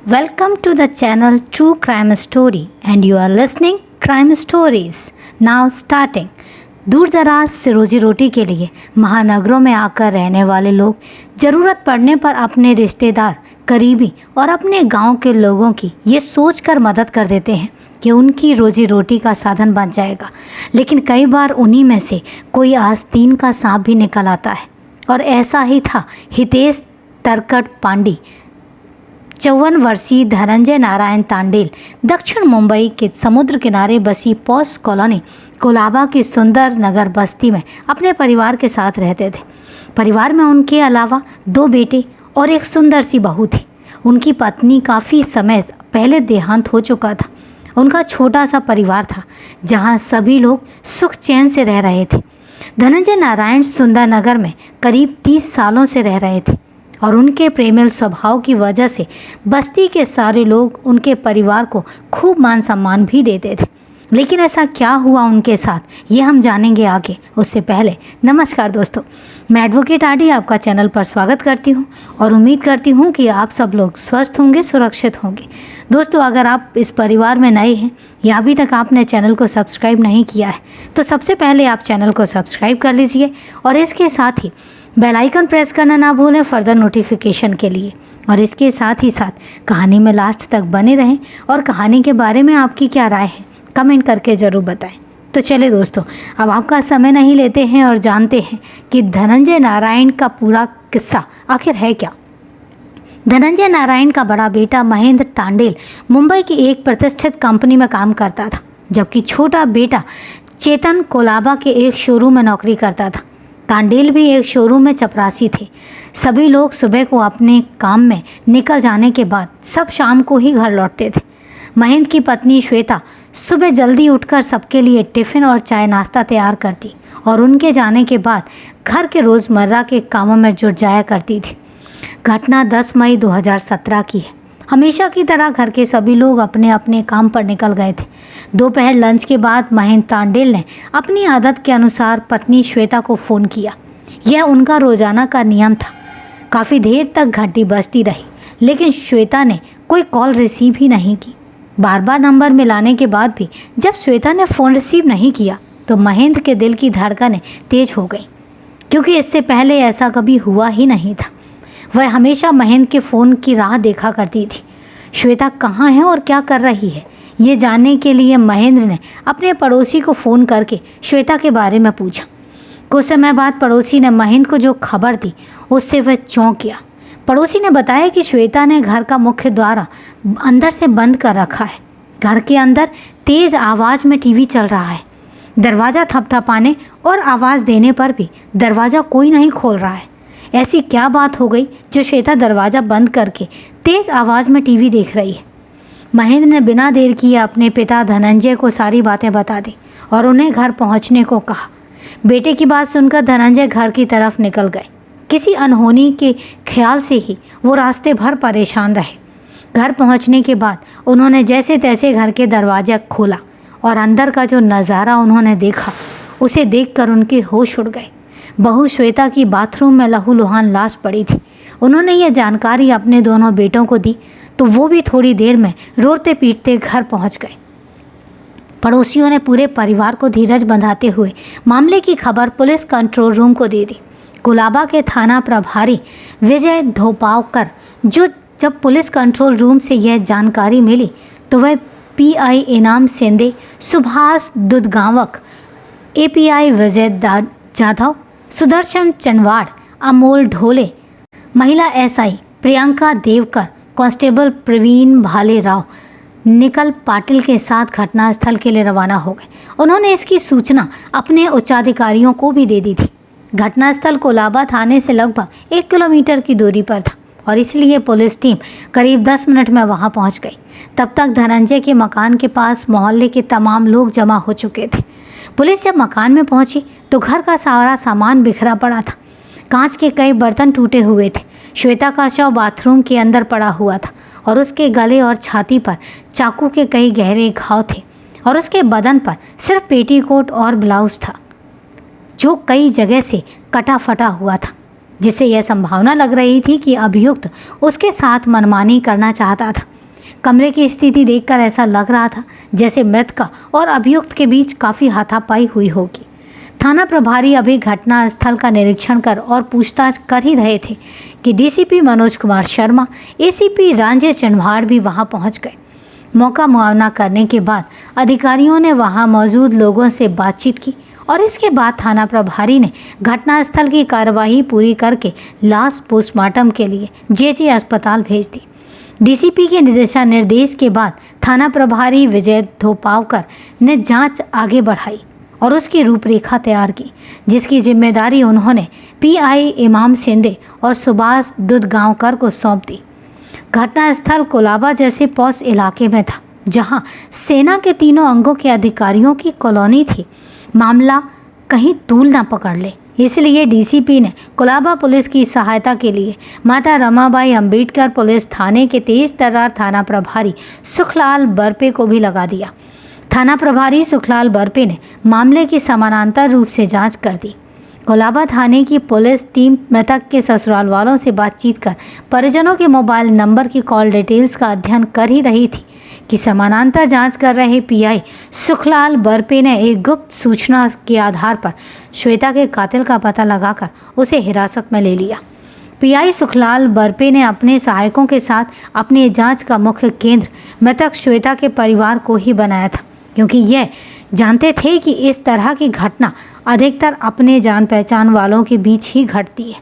Welcome to the channel True Crime Story and you are listening Crime Stories. Now starting. दूर दराज से रोजी रोटी के लिए महानगरों में आकर रहने वाले लोग ज़रूरत पड़ने पर अपने रिश्तेदार, करीबी और अपने गांव के लोगों की ये सोचकर मदद कर देते हैं कि उनकी रोजी रोटी का साधन बन जाएगा। लेकिन कई बार उन्हीं में से कोई आस्तीन का सांप भी निकल आता है और ऐसा ही था हितेश तरकट पांडी। 54 वर्षीय धनंजय नारायण तांडेल दक्षिण मुंबई के समुद्र किनारे बसी पॉस कॉलोनी कोलाबा की सुंदर नगर बस्ती में अपने परिवार के साथ रहते थे। परिवार में उनके अलावा 2 बेटे और एक सुंदर सी बहू थी। उनकी पत्नी काफ़ी समय पहले देहांत हो चुका था। उनका छोटा सा परिवार था जहां सभी लोग सुख चैन से रह रहे थे। धनंजय नारायण सुंदर नगर में करीब 30 सालों से रह रहे थे और उनके प्रेमल स्वभाव की वजह से बस्ती के सारे लोग उनके परिवार को खूब मान सम्मान भी देते थे। लेकिन ऐसा क्या हुआ उनके साथ ये हम जानेंगे आगे। उससे पहले नमस्कार दोस्तों, मैं एडवोकेट आरडी आपका चैनल पर स्वागत करती हूं और उम्मीद करती हूं कि आप सब लोग स्वस्थ होंगे, सुरक्षित होंगे। दोस्तों, अगर आप इस परिवार में नए हैं या अभी तक आपने चैनल को सब्सक्राइब नहीं किया है तो सबसे पहले आप चैनल को सब्सक्राइब कर लीजिए और इसके साथ ही बेल आइकन प्रेस करना ना भूलें फर्दर नोटिफिकेशन के लिए। और इसके साथ ही साथ कहानी में लास्ट तक बने रहें और कहानी के बारे में आपकी क्या राय है कमेंट करके ज़रूर बताएं। तो चलिए दोस्तों, अब आपका समय नहीं लेते हैं और जानते हैं कि धनंजय नारायण का पूरा किस्सा आखिर है क्या। धनंजय नारायण का बड़ा बेटा महेंद्र तांडेल मुंबई की एक प्रतिष्ठित कंपनी में काम करता था, जबकि छोटा बेटा चेतन कोलाबा के एक शोरूम में नौकरी करता था। तांडेल भी एक शोरूम में चपरासी थे। सभी लोग सुबह को अपने काम में निकल जाने के बाद सब शाम को ही घर लौटते थे। महेंद्र की पत्नी श्वेता सुबह जल्दी उठकर सबके लिए टिफ़िन और चाय नाश्ता तैयार करती और उनके जाने के बाद घर के रोज़मर्रा के कामों में जुट जाया करती थी। घटना 10 मई 2017 की है। हमेशा की तरह घर के सभी लोग अपने अपने काम पर निकल गए थे। दोपहर लंच के बाद महेंद्र तांडेल ने अपनी आदत के अनुसार पत्नी श्वेता को फ़ोन किया। यह उनका रोज़ाना का नियम था। काफ़ी देर तक घंटी बजती रही, लेकिन श्वेता ने कोई कॉल रिसीव ही नहीं की। बार बार नंबर मिलाने के बाद भी जब श्वेता ने फ़ोन रिसीव नहीं किया तो महेंद्र के दिल की धड़कनें तेज हो गई, क्योंकि इससे पहले ऐसा कभी हुआ ही नहीं था। वह हमेशा महेंद्र के फ़ोन की राह देखा करती थी। श्वेता कहाँ है और क्या कर रही है, ये जानने के लिए महेंद्र ने अपने पड़ोसी को फ़ोन करके श्वेता के बारे में पूछा। कुछ समय बाद पड़ोसी ने महेंद्र को जो खबर दी उससे वह चौंक गया। पड़ोसी ने बताया कि श्वेता ने घर का मुख्य द्वार अंदर से बंद कर रखा है। घर के अंदर तेज़ आवाज़ में टीवी चल रहा है। दरवाज़ा थपथपाने और आवाज़ देने पर भी दरवाज़ा कोई नहीं खोल रहा है। ऐसी क्या बात हो गई जो श्वेता दरवाज़ा बंद करके तेज़ आवाज़ में टीवी देख रही है। महेंद्र ने बिना देर किए अपने पिता धनंजय को सारी बातें बता दी और उन्हें घर पहुंचने को कहा। बेटे की बात सुनकर धनंजय घर की तरफ निकल गए। किसी अनहोनी के ख्याल से ही वो रास्ते भर परेशान रहे। घर पहुंचने के बाद उन्होंने जैसे तैसे घर के दरवाज़ा खोला और अंदर का जो नज़ारा उन्होंने देखा उसे देखकर उनके होश उड़ गए। बहू श्वेता की बाथरूम में लहूलुहान लाश पड़ी थी। उन्होंने यह जानकारी अपने दोनों बेटों को दी तो वो भी थोड़ी देर में रोते पीटते घर पहुंच गए। पड़ोसियों ने पूरे परिवार को धीरज बंधाते हुए मामले की खबर पुलिस कंट्रोल रूम को दे दी। कोलाबा के थाना प्रभारी विजय धोपावकर जब पुलिस कंट्रोल रूम से यह जानकारी मिली तो वह पीआई इनाम सेंदे, सुभाष दुधगावक, एपीआई विजय जाधव, सुदर्शन चनवाड़, अमोल ढोले, महिला एसआई प्रियंका देवकर, कांस्टेबल प्रवीण भाले राव निकल पाटिल के साथ घटनास्थल के लिए रवाना हो गए। उन्होंने इसकी सूचना अपने उच्चाधिकारियों को भी दे दी थी। घटनास्थल कोलाबा थाने से लगभग 1 किलोमीटर की दूरी पर था और इसलिए पुलिस टीम करीब 10 मिनट में वहां पहुंच गई। तब तक धनंजय के मकान के पास मोहल्ले के तमाम लोग जमा हो चुके थे। पुलिस जब मकान में पहुंची तो घर का सारा सामान बिखरा पड़ा था। कांच के कई बर्तन टूटे हुए थे। श्वेता का शव बाथरूम के अंदर पड़ा हुआ था और उसके गले और छाती पर चाकू के कई गहरे घाव थे और उसके बदन पर सिर्फ पेटीकोट और ब्लाउज था जो कई जगह से कटा फटा हुआ था। जिससे यह संभावना लग रही थी कि अभियुक्त उसके साथ मनमानी करना चाहता था। कमरे की स्थिति देखकर ऐसा लग रहा था जैसे मृतका और अभियुक्त के बीच काफ़ी हाथापाई हुई होगी। थाना प्रभारी अभी घटना स्थल का निरीक्षण कर और पूछताछ कर ही रहे थे कि डीसीपी मनोज कुमार शर्मा, एसीपी रांझे चंडवाड़ भी वहां पहुंच गए। मौका मुआयना करने के बाद अधिकारियों ने वहां मौजूद लोगों से बातचीत की और इसके बाद थाना प्रभारी ने घटनास्थल की कार्यवाही पूरी करके लाश पोस्टमार्टम के लिए जेजे अस्पताल भेज दी। डीसीपी के निर्देश के बाद थाना प्रभारी विजय धोपावकर ने जांच आगे बढ़ाई और उसकी रूपरेखा तैयार की, जिसकी जिम्मेदारी उन्होंने पीआई इमाम शिंदे और सुभाष दुधगांवकर को सौंप दी। घटनास्थल कोलाबा जैसे पॉश इलाके में था, जहां सेना के तीनों अंगों के अधिकारियों की कॉलोनी थी। मामला कहीं तूल ना पकड़ ले, इसलिए डीसीपी ने कोलाबा पुलिस की सहायता के लिए माता रमाबाई अंबेडकर पुलिस थाने के तेज तर्रार थाना प्रभारी सुखलाल बरपे को भी लगा दिया। थाना प्रभारी सुखलाल बरपे ने मामले की समानांतर रूप से जांच कर दी। कोलाबा थाने की पुलिस टीम मृतक के ससुराल वालों से बातचीत कर परिजनों के मोबाइल नंबर की कॉल डिटेल्स का अध्ययन कर ही रही थी कि समानांतर जांच कर रहे पीआई सुखलाल बरपे ने एक गुप्त सूचना के आधार पर श्वेता के कातिल का पता लगाकर उसे हिरासत में ले लिया। पीआई सुखलाल बरपे ने अपने सहायकों के साथ अपनी जांच का मुख्य केंद्र मृतक श्वेता के परिवार को ही बनाया था, क्योंकि यह जानते थे कि इस तरह की घटना अधिकतर अपने जान पहचान वालों के बीच ही घटती है।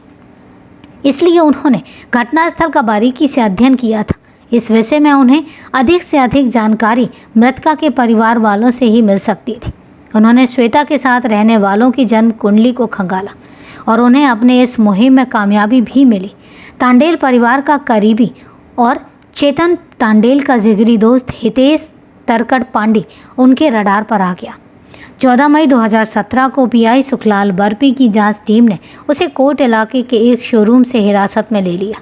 इसलिए उन्होंने घटनास्थल का बारीकी से अध्ययन किया था। इस विषय में उन्हें अधिक से अधिक जानकारी मृतका के परिवार वालों से ही मिल सकती थी। उन्होंने श्वेता के साथ रहने वालों की जन्म कुंडली को खंगाला और उन्हें अपने इस मुहिम में कामयाबी भी मिली। तांडेल परिवार का करीबी और चेतन तांडेल का जिगरी दोस्त हितेश तरकड़ पांडे उनके रडार पर आ गया। 14 मई 2017 को पीआई सुखलाल बरपी की जांच टीम ने उसे कोट इलाके के एक शोरूम से हिरासत में ले लिया।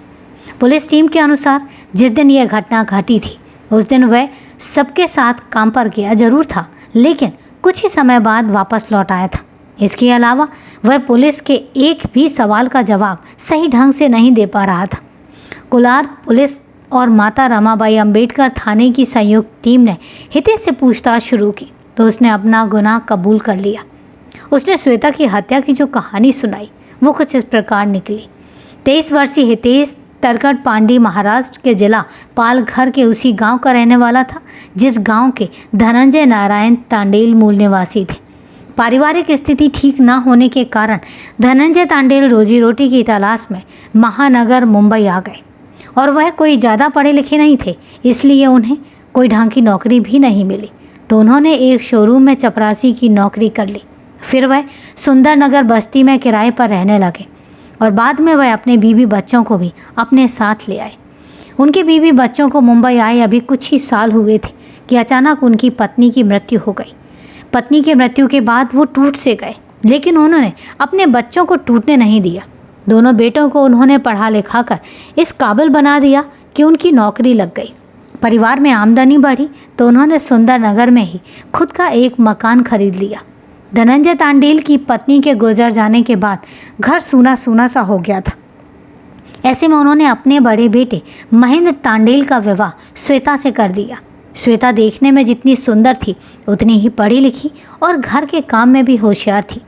पुलिस टीम के अनुसार जिस दिन यह घटना घटी थी उस दिन वह सबके साथ काम पर गया जरूर था, लेकिन कुछ ही समय बाद वापस लौट आया था। इसके अलावा वह पुलिस के एक भी सवाल का जवाब सही ढंग से नहीं दे पा रहा था। कोलार पुलिस और माता रमाबाई अंबेडकर थाने की संयुक्त टीम ने हितेश से पूछताछ शुरू की तो उसने अपना गुनाह कबूल कर लिया। उसने श्वेता की हत्या की जो कहानी सुनाई वो कुछ इस प्रकार निकली। 23 वर्षीय हितेश तरकड़ पांडे महाराष्ट्र के जिला पालघर के उसी गांव का रहने वाला था जिस गांव के धनंजय नारायण तांडेल मूल निवासी थे। पारिवारिक स्थिति ठीक न होने के कारण धनंजय तांडेल रोजी रोटी की तलाश में महानगर मुंबई आ गए और वह कोई ज़्यादा पढ़े लिखे नहीं थे, इसलिए उन्हें कोई ढंग की नौकरी भी नहीं मिली। तो उन्होंने एक शोरूम में चपरासी की नौकरी कर ली। फिर वह सुंदर नगर बस्ती में किराए पर रहने लगे और बाद में वह अपने बीवी बच्चों को भी अपने साथ ले आए। उनके बीवी बच्चों को मुंबई आए अभी कुछ ही साल हुए थे कि अचानक उनकी पत्नी की मृत्यु हो गई। पत्नी की मृत्यु के बाद वो टूट से गए, लेकिन उन्होंने अपने बच्चों को टूटने नहीं दिया। दोनों बेटों को उन्होंने पढ़ा लिखा कर इस काबिल बना दिया कि उनकी नौकरी लग गई। परिवार में आमदनी बढ़ी तो उन्होंने सुंदर नगर में ही खुद का एक मकान खरीद लिया। धनंजय तांडेल की पत्नी के गुजर जाने के बाद घर सूना सूना सा हो गया था। ऐसे में उन्होंने अपने बड़े बेटे महेंद्र तांडेल का विवाह श्वेता से कर दिया। श्वेता देखने में जितनी सुंदर थी उतनी ही पढ़ी लिखी और घर के काम में भी होशियार थी।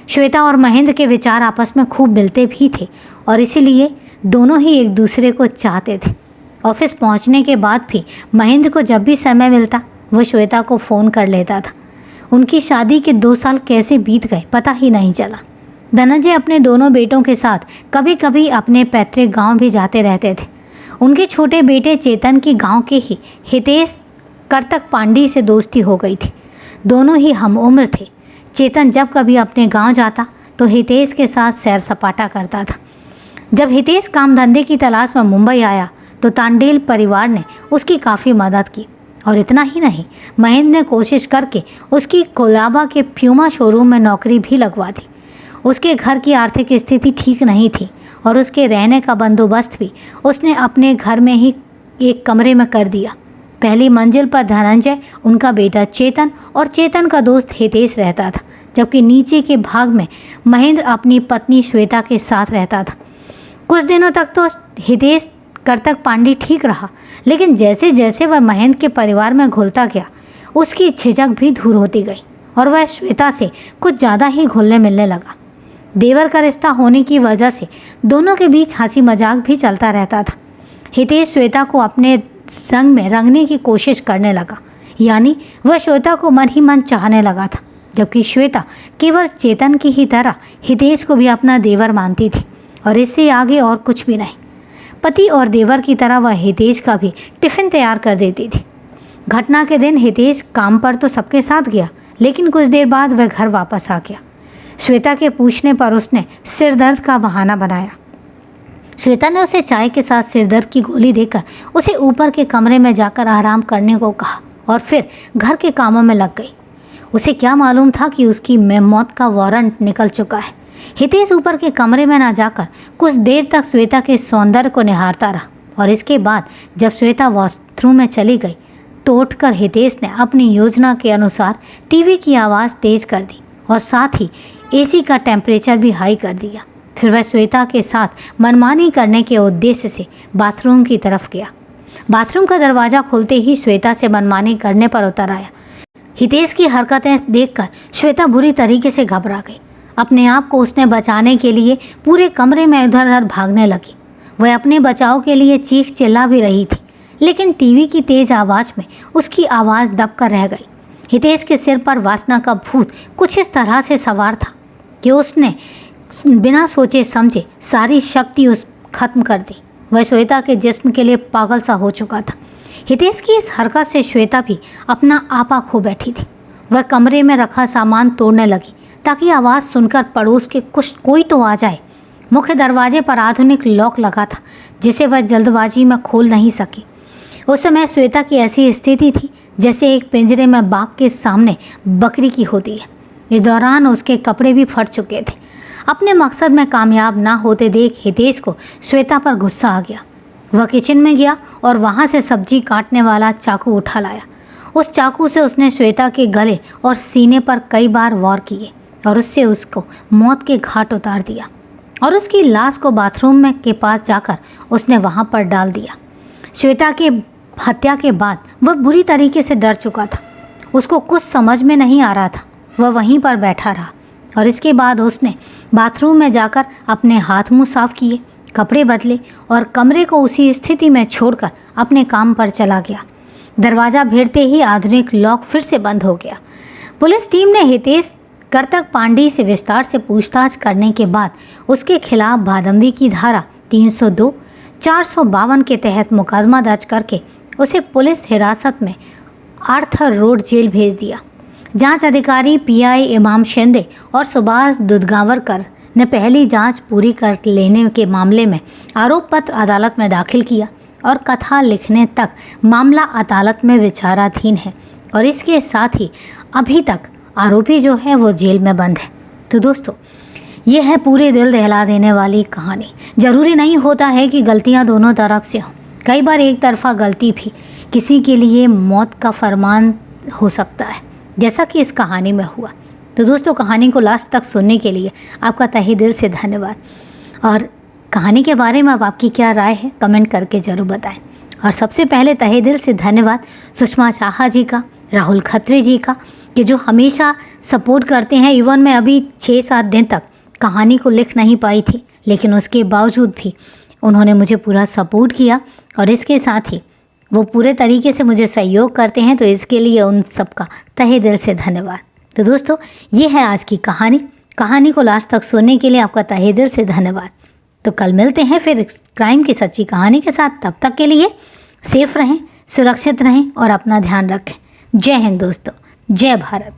श्वेता और महेंद्र के विचार आपस में खूब मिलते भी थे और इसीलिए दोनों ही एक दूसरे को चाहते थे। ऑफिस पहुंचने के बाद भी महेंद्र को जब भी समय मिलता वो श्वेता को फ़ोन कर लेता था। उनकी शादी के 2 साल कैसे बीत गए पता ही नहीं चला। धनंजय अपने दोनों बेटों के साथ कभी कभी अपने पैतृक गांव भी जाते रहते थे। उनके छोटे बेटे चेतन की गांव के ही हितेश करतक पांडे से दोस्ती हो गई थी। दोनों ही हम उम्र थे। चेतन जब कभी अपने गांव जाता तो हितेश के साथ सैर सपाटा करता था। जब हितेश काम धंधे की तलाश में मुंबई आया तो तांडेल परिवार ने उसकी काफ़ी मदद की और इतना ही नहीं, महेंद्र ने कोशिश करके उसकी कोलाबा के प्यूमा शोरूम में नौकरी भी लगवा दी। उसके घर की आर्थिक स्थिति ठीक नहीं थी और उसके रहने का बंदोबस्त भी उसने अपने घर में ही एक कमरे में कर दिया। पहली मंजिल पर धनंजय, उनका बेटा चेतन और चेतन का दोस्त हितेश रहता था, जबकि नीचे के भाग में महेंद्र अपनी पत्नी श्वेता के साथ रहता था। कुछ दिनों तक तो हितेश कर्तक पांडे ठीक रहा, लेकिन जैसे जैसे वह महेंद्र के परिवार में घुलता गया उसकी झिझक भी दूर होती गई और वह श्वेता से कुछ ज़्यादा ही घुलने मिलने लगा। देवर का रिश्ता होने की वजह से दोनों के बीच हंसी मजाक भी चलता रहता था। हितेश श्वेता को अपने रंग में रंगने की कोशिश करने लगा, यानी वह श्वेता को मन ही मन चाहने लगा था, जबकि श्वेता केवल चेतन की ही तरह हितेश को भी अपना देवर मानती थी और इससे आगे और कुछ भी नहीं। पति और देवर की तरह वह हितेश का भी टिफ़िन तैयार कर देती थी। घटना के दिन हितेश काम पर तो सबके साथ गया, लेकिन कुछ देर बाद वह घर वापस आ गया। श्वेता के पूछने पर उसने सिर दर्द का बहाना बनाया। श्वेता ने उसे चाय के साथ सिर दर्द की गोली देकर उसे ऊपर के कमरे में जाकर आराम करने को कहा और फिर घर के कामों में लग गई। उसे क्या मालूम था कि उसकी मौत का वारंट निकल चुका है। हितेश ऊपर के कमरे में ना जाकर कुछ देर तक श्वेता के सौंदर्य को निहारता रहा और इसके बाद जब श्वेता वॉशरूम में चली गई तो उठकर हितेश ने अपनी योजना के अनुसार टीवी की आवाज़ तेज़ कर दी और साथ ही एसी का टेम्परेचर भी हाई कर दिया। फिर वह श्वेता के साथ मनमानी करने के उद्देश्य से बाथरूम की तरफ गया। बाथरूम का दरवाज़ा खुलते ही श्वेता से मनमानी करने पर उतर आया। हितेश की हरकतें देखकर श्वेता बुरी तरीके से घबरा गई। अपने आप को उसने बचाने के लिए पूरे कमरे में इधर उधर भागने लगी। वह अपने बचाव के लिए चीख चिल्ला भी रही थी, लेकिन टीवी की तेज़ आवाज़ में उसकी आवाज़ दबकर रह गई। हितेश के सिर पर वासना का भूत कुछ इस तरह से सवार था कि उसने बिना सोचे समझे सारी शक्ति उस खत्म कर दी। वह श्वेता के जिस्म के लिए पागल सा हो चुका था। हितेश की इस हरकत से श्वेता भी अपना आपा खो बैठी थी। वह कमरे में रखा सामान तोड़ने लगी ताकि आवाज़ सुनकर पड़ोस के कोई तो आ जाए। मुख्य दरवाजे पर आधुनिक लॉक लगा था जिसे वह जल्दबाजी में खोल नहीं सकी। उस समय श्वेता की ऐसी स्थिति थी जैसे एक पिंजरे में बाघ के सामने बकरी की होती है। इस दौरान उसके कपड़े भी फट चुके थे। अपने मकसद में कामयाब ना होते देख हितेश को श्वेता पर गुस्सा आ गया। वह किचन में गया और वहाँ से सब्जी काटने वाला चाकू उठा लाया। उस चाकू से उसने श्वेता के गले और सीने पर कई बार वार किए और उससे उसको मौत के घाट उतार दिया और उसकी लाश को बाथरूम में के पास जाकर उसने वहाँ पर डाल दिया। श्वेता के हत्या के बाद वह बुरी तरीके से डर चुका था। उसको कुछ समझ में नहीं आ रहा था। वह वहीं पर बैठा रहा और इसके बाद उसने बाथरूम में जाकर अपने हाथ मुंह साफ किए, कपड़े बदले और कमरे को उसी स्थिति में छोड़कर अपने काम पर चला गया। दरवाज़ा भिड़ते ही आधुनिक लॉक फिर से बंद हो गया। पुलिस टीम ने हितेश कर्तक पांडे से विस्तार से पूछताछ करने के बाद उसके खिलाफ भादंवी की धारा 302, 452 के तहत मुकदमा दर्ज करके उसे पुलिस हिरासत में आर्थर रोड जेल भेज दिया। जांच अधिकारी पीआई इमाम शिंदे और सुभाष दुधगावरकर ने पहली जांच पूरी कर लेने के मामले में आरोप पत्र अदालत में दाखिल किया और कथा लिखने तक मामला अदालत में विचाराधीन है और इसके साथ ही अभी तक आरोपी जो है वो जेल में बंद है। तो दोस्तों, ये है पूरे दिल दहला देने वाली कहानी। ज़रूरी नहीं होता है कि गलतियाँ दोनों तरफ से हों। कई बार एक तरफा गलती भी किसी के लिए मौत का फरमान हो सकता है, जैसा कि इस कहानी में हुआ। तो दोस्तों, कहानी को लास्ट तक सुनने के लिए आपका तहे दिल से धन्यवाद। और कहानी के बारे में अब आपकी क्या राय है कमेंट करके ज़रूर बताएं। और सबसे पहले तहे दिल से धन्यवाद सुषमा शाह जी का, राहुल खत्री जी का, कि जो हमेशा सपोर्ट करते हैं। इवन मैं अभी 6-7 दिन तक कहानी को लिख नहीं पाई थी, लेकिन उसके बावजूद भी उन्होंने मुझे पूरा सपोर्ट किया और इसके साथ ही वो पूरे तरीके से मुझे सहयोग करते हैं। तो इसके लिए उन सबका तहे दिल से धन्यवाद। तो दोस्तों, ये है आज की कहानी को लास्ट तक सुनने के लिए आपका तहे दिल से धन्यवाद। तो कल मिलते हैं फिर क्राइम की सच्ची कहानी के साथ। तब तक के लिए सेफ रहें, सुरक्षित रहें और अपना ध्यान रखें। जय हिंद दोस्तों, जय भारत।